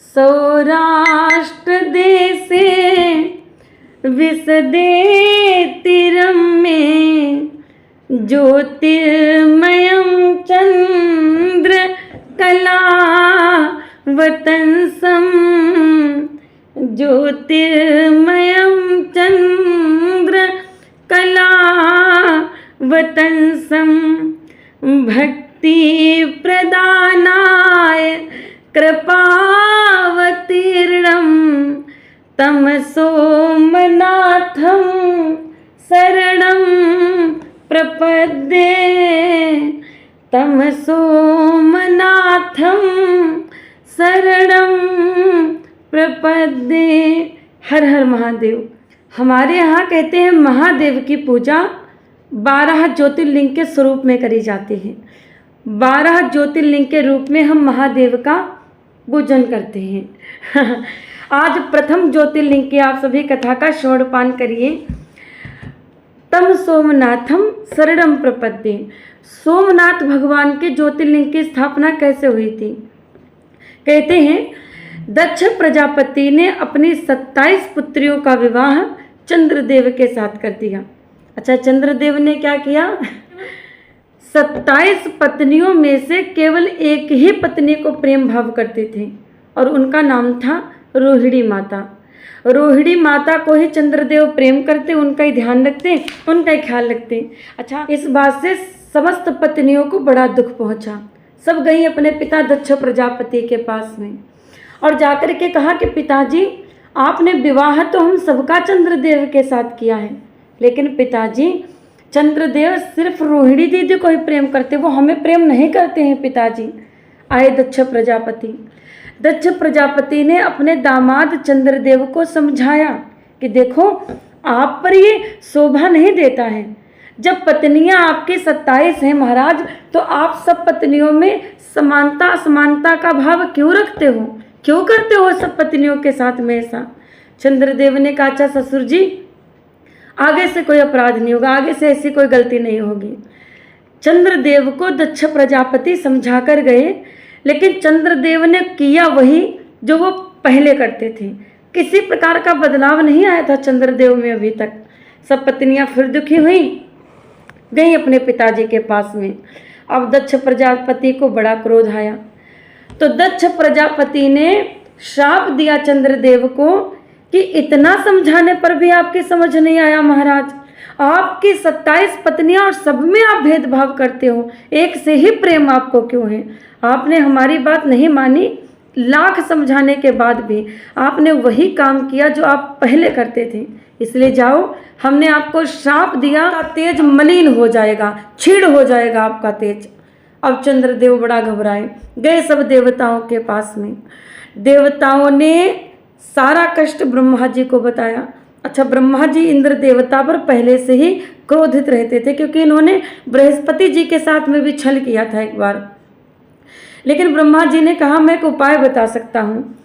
सौराष्ट्र देशे विशदे तीरं मे ज्योतिर्मयं चंद्र कलावतंसं ज्योतिर्मयं चंद्र कलावतंसं भक्ति प्रदानाय कृपावतीर्णं तं सोमनाथं शरणं प्रपद्ये तं सोमनाथं शरणं प्रपद्ये। हर हर महादेव। हमारे यहाँ कहते हैं महादेव की पूजा 12 ज्योतिर्लिंग के स्वरूप में करी जाती है। 12 ज्योतिर्लिंग के रूप में हम महादेव का पूजन करते हैं। आज प्रथम ज्योतिर्लिंग की आप सभी कथा का श्रवणपान करिए। तम सोमनाथम शरणम प्रपद्ये। सोमनाथ भगवान के ज्योतिर्लिंग की स्थापना कैसे हुई थी? कहते हैं दक्ष प्रजापति ने अपनी 27 पुत्रियों का विवाह चंद्रदेव के साथ कर दिया। अच्छा, चंद्रदेव ने क्या किया? 27 पत्नियों में से केवल एक ही पत्नी को प्रेम भाव करते थे और उनका नाम था रोहिणी माता। रोहिणी माता को ही चंद्रदेव प्रेम करते, उनका ही ध्यान रखते, उनका ही ख्याल रखते। अच्छा, इस बात से समस्त पत्नियों को बड़ा दुख पहुंचा। सब गई अपने पिता दक्ष प्रजापति के पास में और जाकर के कहा कि पिताजी, आपने विवाह तो हम सबका चंद्रदेव के साथ किया है, लेकिन पिताजी चंद्रदेव सिर्फ रोहिणी दीदी को ही प्रेम करते, वो हमें प्रेम नहीं करते हैं पिताजी। आए दक्ष प्रजापति। दक्ष प्रजापति ने अपने दामाद चंद्रदेव को समझाया कि देखो, आप पर ये शोभा नहीं देता है। जब पत्नियां आपकी 27 हैं महाराज, तो आप सब पत्नियों में समानता असमानता का भाव क्यों रखते हो? क्यों करते हो सब पत्नियों के साथ में ऐसा? चंद्रदेव ने कहा, अच्छा ससुर जी, आगे से कोई अपराध नहीं होगा, आगे से ऐसी कोई गलती नहीं होगी। चंद्रदेव को दक्ष प्रजापति समझा कर गए, लेकिन चंद्रदेव ने किया वही जो वो पहले करते थे। किसी प्रकार का बदलाव नहीं आया था चंद्रदेव में अभी तक। सब पत्नियां फिर दुखी हुई, गई अपने पिताजी के पास में। अब दक्ष प्रजापति को बड़ा क्रोध आया, तो दक्ष प्रजापति ने श्राप दिया चंद्रदेव को कि इतना समझाने पर भी आपकी समझ नहीं आया महाराज। आपकी 27 पत्नियां और सब में आप भेदभाव करते हो, एक से ही प्रेम आपको क्यों है? आपने हमारी बात नहीं मानी, लाख समझाने के बाद भी आपने वही काम किया जो आप पहले करते थे। इसलिए जाओ, हमने आपको श्राप दिया, तेज मलिन हो जाएगा, छीड़ हो जाएगा आपका तेज। अब चंद्रदेव बड़ा घबराए, गए सब देवताओं के पास में। देवताओं ने सारा कष्ट ब्रह्मा जी को बताया। अच्छा, ब्रह्मा जी इंद्र देवता पर पहले से ही क्रोधित रहते थे, क्योंकि इन्होंने बृहस्पति जी के साथ में भी छल किया था एक बार। लेकिन ब्रह्मा जी ने कहा, मैं एक उपाय बता सकता हूँ,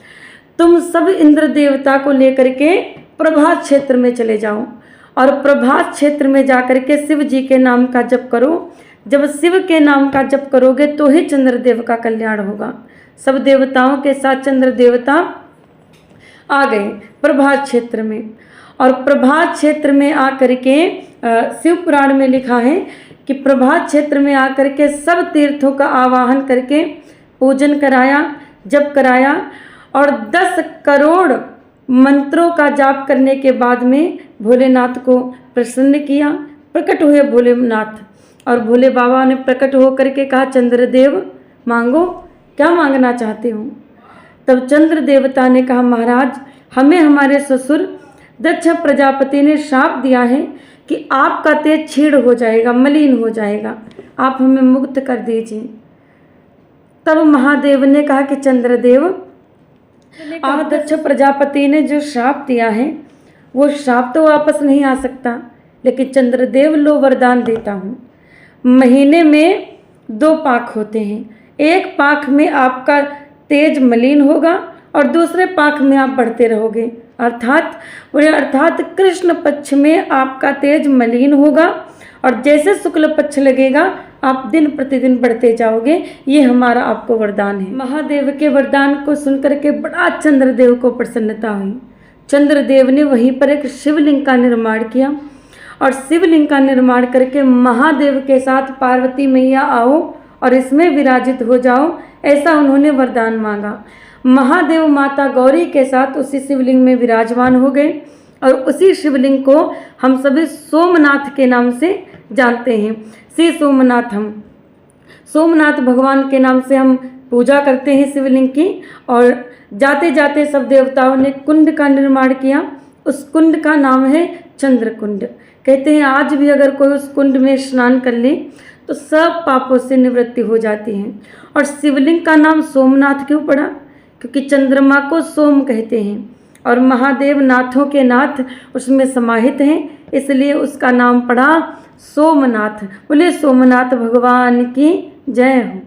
तुम सब इंद्र देवता को लेकर के प्रभास क्षेत्र में चले जाओ और प्रभास क्षेत्र में जाकर के शिव जी के नाम का जप करो। जब शिव के नाम का जप करोगे तो ही चंद्रदेव का कल्याण होगा। सब देवताओं के साथ चंद्र देवता आ गए प्रभास क्षेत्र में, और प्रभास क्षेत्र में आकर के शिव पुराण में लिखा है कि प्रभास क्षेत्र में आकर के सब तीर्थों का आवाहन करके पूजन कराया, जप कराया, और 10 करोड़ मंत्रों का जाप करने के बाद में भोलेनाथ को प्रसन्न किया। प्रकट हुए भोलेनाथ, और भोले बाबा ने प्रकट होकर के कहा, चंद्रदेव मांगो, क्या मांगना चाहते हो? तब चंद्र देवता ने कहा, महाराज, हमें हमारे ससुर दक्ष प्रजापति ने श्राप दिया है कि आपका तेज छीड़ हो जाएगा, मलिन हो जाएगा, आप हमें मुक्त कर दीजिए। तब महादेव ने कहा कि चंद्रदेव, आप दक्ष प्रजापति ने जो श्राप दिया है वो श्राप तो वापस नहीं आ सकता, लेकिन चंद्रदेव लो वरदान देता हूँ। महीने में 2 पाक होते हैं, एक पाक में आपका तेज मलिन होगा और दूसरे पाक में आप बढ़ते अर्थात कृष्ण पक्ष में आपका तेज मलिन होगा और जैसे शुक्ल पक्ष लगेगा आप दिन प्रतिदिन बढ़ते जाओगे। ये हमारा आपको वरदान है। महादेव के वरदान को सुनकर के बड़ा चंद्रदेव को प्रसन्नता हुई। चंद्रदेव ने वहीं पर एक शिवलिंग का निर्माण किया और शिवलिंग का निर्माण करके महादेव के साथ पार्वती मैया आओ और इसमें विराजित हो जाओ, ऐसा उन्होंने वरदान मांगा। महादेव माता गौरी के साथ उसी शिवलिंग में विराजमान हो गए और उसी शिवलिंग को हम सभी सोमनाथ के नाम से जानते हैं। श्री सोमनाथ, हम सोमनाथ भगवान के नाम से हम पूजा करते हैं शिवलिंग की। और जाते जाते सब देवताओं ने कुंड का निर्माण किया। उस कुंड का नाम है चंद्रकुंड। कहते हैं आज भी अगर कोई उस कुंड में स्नान कर ले तो सब पापों से निवृत्ति हो जाती है। और शिवलिंग का नाम सोमनाथ क्यों पड़ा? क्योंकि चंद्रमा को सोम कहते हैं और महादेव नाथों के नाथ उसमें समाहित हैं, इसलिए उसका नाम पड़ा सोमनाथ। बोले सोमनाथ भगवान की जय हो।